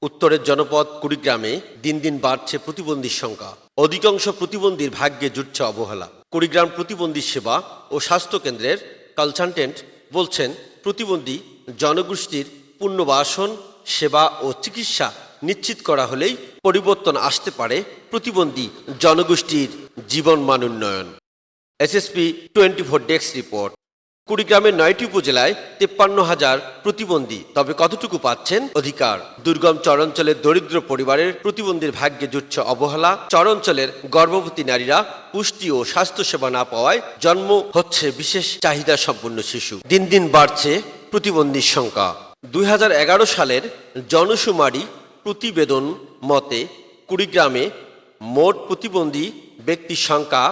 উত্তরের জনপদ কুড়িগ্রামে দিন দিন বাড়ছে প্রতিবন্ধীর সংখ্যা। অধিকাংশ প্রতিবন্ধীর ভাগ্যে জুটছে অবহেলা। কুড়িগ্রাম প্রতিবন্ধী সেবা ও স্বাস্থ্য কেন্দ্রের কনসালটেন্ট বলছেন, প্রতিবন্ধী জনগোষ্ঠীর পুনর্বাসন, সেবা ও চিকিৎসা নিশ্চিত করা হলেই পরিবর্তন আসতে পারে প্রতিবন্ধী জনগোষ্ঠীর জীবনমান উন্নয়ন। SSP 24 desk report. কুড়িগ্রামের 9টি উপজেলায় 53,000 প্রতিবন্ধী, তবে কতটুকু পাচ্ছেন অধিকার? দুর্গম চরাঞ্চলের দরিদ্র পরিবারের প্রতিবন্ধীর ভাগ্যে জুটছে অবহেলা। চরাঞ্চলের গর্ভবতী নারীরা পুষ্টি ও স্বাস্থ্যসেবা না পাওয়ায় জন্ম হচ্ছে বিশেষ চাহিদা সম্পন্ন শিশু। দিন দিন বাড়ছে প্রতিবন্ধীর সংখ্যা। 2011 সালের জনশুমারি প্রতিবেদন মতে কুড়িগ্রামে মোট প্রতিবন্ধী ব্যক্তির সংখ্যা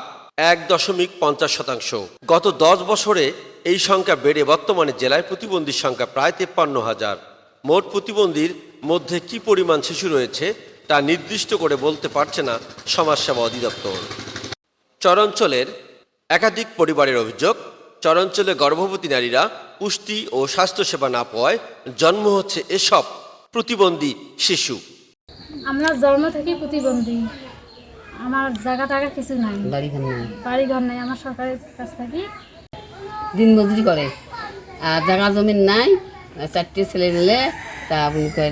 1.50%। গত 10 বছরে এই সংখ্যা বেড়ে বর্তমানে জেলায় প্রতিবন্ধীর সংখ্যা প্রায় 53,000। মোট প্রতিবন্ধীর মধ্যে কি পরিমাণ শিশু রয়েছে তা নির্দিষ্ট করে বলতে পারছে না সমাজসেবা অধিদপ্তর। চরাঞ্চলের একাধিক পরিবারের অভিযোগ, চরাঞ্চলে গর্ভবতী নারীরা পুষ্টি ও স্বাস্থ্যসেবা না পাওয়ায় জন্ম হচ্ছে এসব প্রতিবন্ধী শিশু। আমরা জন্ম থেকে প্রতিবন্ধী, আমার জায়গা টাকা কিছু নাই, বাড়িঘর নাই। আমার সরকারের কাছ থেকে দিন মজুরি করে, আর জায়গা জমিন নাই। 4টে ছেলে মিলে তা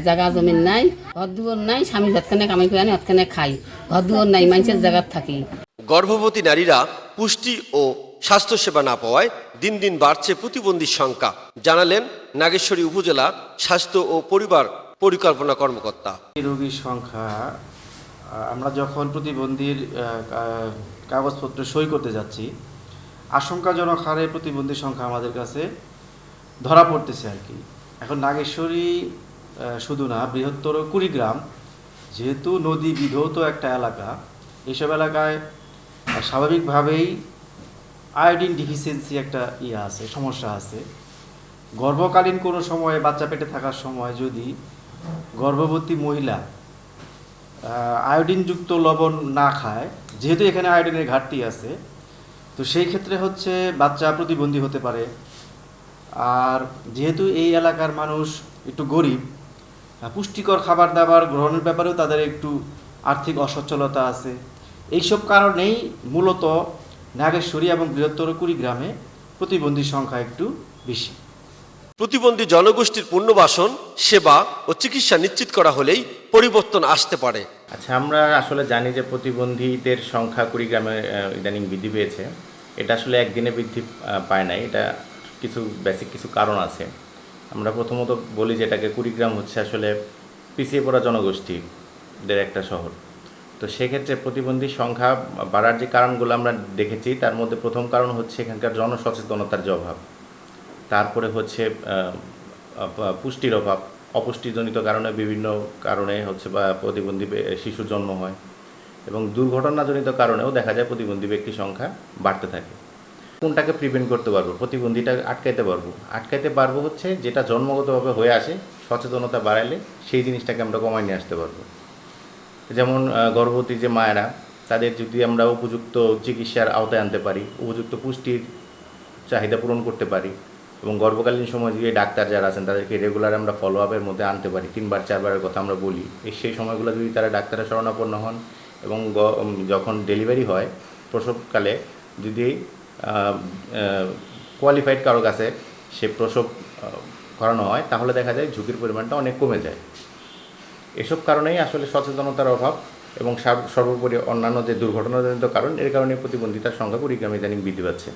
জায়গা জমিন নাই, ঘর দুয়ার নাই। স্বামী যতখানে কামাই করে আনে অতখানে খাই, ঘর দুয়ার নাই, মানুষের জায়গার থাকি। গর্ভবতী নারীরা পুষ্টি ও স্বাস্থ্যসেবা না পাওয়ায় দিন দিন বাড়ছে প্রতিবন্ধীর সংখ্যা, জানালেন নাগেশ্বরী উপজেলা স্বাস্থ্য ও পরিবার পরিকল্পনা কর্মকর্তা। রোগীর সংখ্যা, আমরা যখন প্রতিবন্ধীর কাগজপত্র সই করতে যাচ্ছি, আশঙ্কাজনক হারে প্রতিবন্ধীর সংখ্যা আমাদের কাছে ধরা পড়তেছে আর কি। এখন নাগেশ্বরী শুধু না, বৃহত্তর কুড়িগ্রাম যেহেতু নদী বিধৌত একটা এলাকা, এইসব এলাকায় স্বাভাবিকভাবেই আয়োডিন ডিফিসিয়েন্সি একটা আছে, সমস্যা আছে। গর্ভকালীন কোনো সময়ে, বাচ্চা পেটে থাকার সময় যদি গর্ভবতী মহিলা আয়োডিনযুক্ত লবণ না খায়, যেহেতু এখানে আয়োডিনের ঘাটতি আছে, তো সেই ক্ষেত্রে হচ্ছে বাচ্চা প্রতিবন্ধী হতে পারে। আর যেহেতু এই এলাকার মানুষ একটু গরিব, পুষ্টিকর খাবার দাবার গ্রহণের ব্যাপারেও তাদের একটু আর্থিক অসচ্ছলতা আছে। এইসব কারণেই মূলত নাগেশ্বরী এবং বৃহত্তর কুড়িগ্রামে প্রতিবন্ধীর সংখ্যা একটু বেশি। প্রতিবন্ধী জনগোষ্ঠীর পুনর্বাসন, সেবা ও চিকিৎসা নিশ্চিত করা হলেই পরিবর্তন আসতে পারে। আচ্ছা, আমরা আসলে জানি যে প্রতিবন্ধীদের সংখ্যা কুড়িগ্রামে ইদানিং বৃদ্ধি পেয়েছে। এটা আসলে একদিনে বৃদ্ধি পায় নাই, এটা কিছু বেসিক কিছু কারণ আছে। আমরা প্রথমত বলি যে এটাকে কুড়িগ্রাম হচ্ছে আসলে পিছিয়ে পড়া জনগোষ্ঠীদের একটা শহর। তো সেক্ষেত্রে প্রতিবন্ধীর সংখ্যা বাড়ার যে কারণগুলো আমরা দেখেছি, তার মধ্যে প্রথম কারণ হচ্ছে এখানকার জনসচেতনতার যে অভাব। তারপরে হচ্ছে পুষ্টির অভাব, অপুষ্টিজনিত কারণে বিভিন্ন কারণে হচ্ছে বা প্রতিবন্ধী শিশুর জন্ম হয়, এবং দুর্ঘটনাজনিত কারণেও দেখা যায় প্রতিবন্ধী ব্যক্তির সংখ্যা বাড়তে থাকে। কোনটাকে প্রিভেন্ট করতে পারবো? প্রতিবন্ধীটা আটকাইতে পারবো হচ্ছে যেটা জন্মগতভাবে হয়ে আসে, সচেতনতা বাড়াইলে সেই জিনিসটাকে আমরা কমায় নিয়ে আসতে পারবো। যেমন গর্ভবতী যে মায়েরা, তাদের যদি আমরা উপযুক্ত চিকিৎসার আওতায় আনতে পারি, উপযুক্ত পুষ্টির চাহিদা পূরণ করতে পারি, এবং গর্ভকালীন সময় যে ডাক্তার যারা আছেন তাদেরকে রেগুলার আমরা ফলো আপের মধ্যে আনতে পারি, 3-4বারের কথা আমরা বলি, সেই সময়গুলো যদি তারা ডাক্তারের শরণাপন্ন হন এবং যখন ডেলিভারি হয় প্রসবকালে যদি কোয়ালিফাইড কারো কাছে সে প্রসব করানো হয়, তাহলে দেখা যায় ঝুঁকির পরিমাণটা অনেক কমে যায়। এসব কারণেই আসলে সচেতনতার অভাব এবং সর্বোপরি অন্যান্য যে দুর্ঘটনাজনিত কারণ, এর কারণে প্রতিবন্ধিতার সংখ্যা কুড়িগ্রামে ইদানিং বৃদ্ধি পাচ্ছে।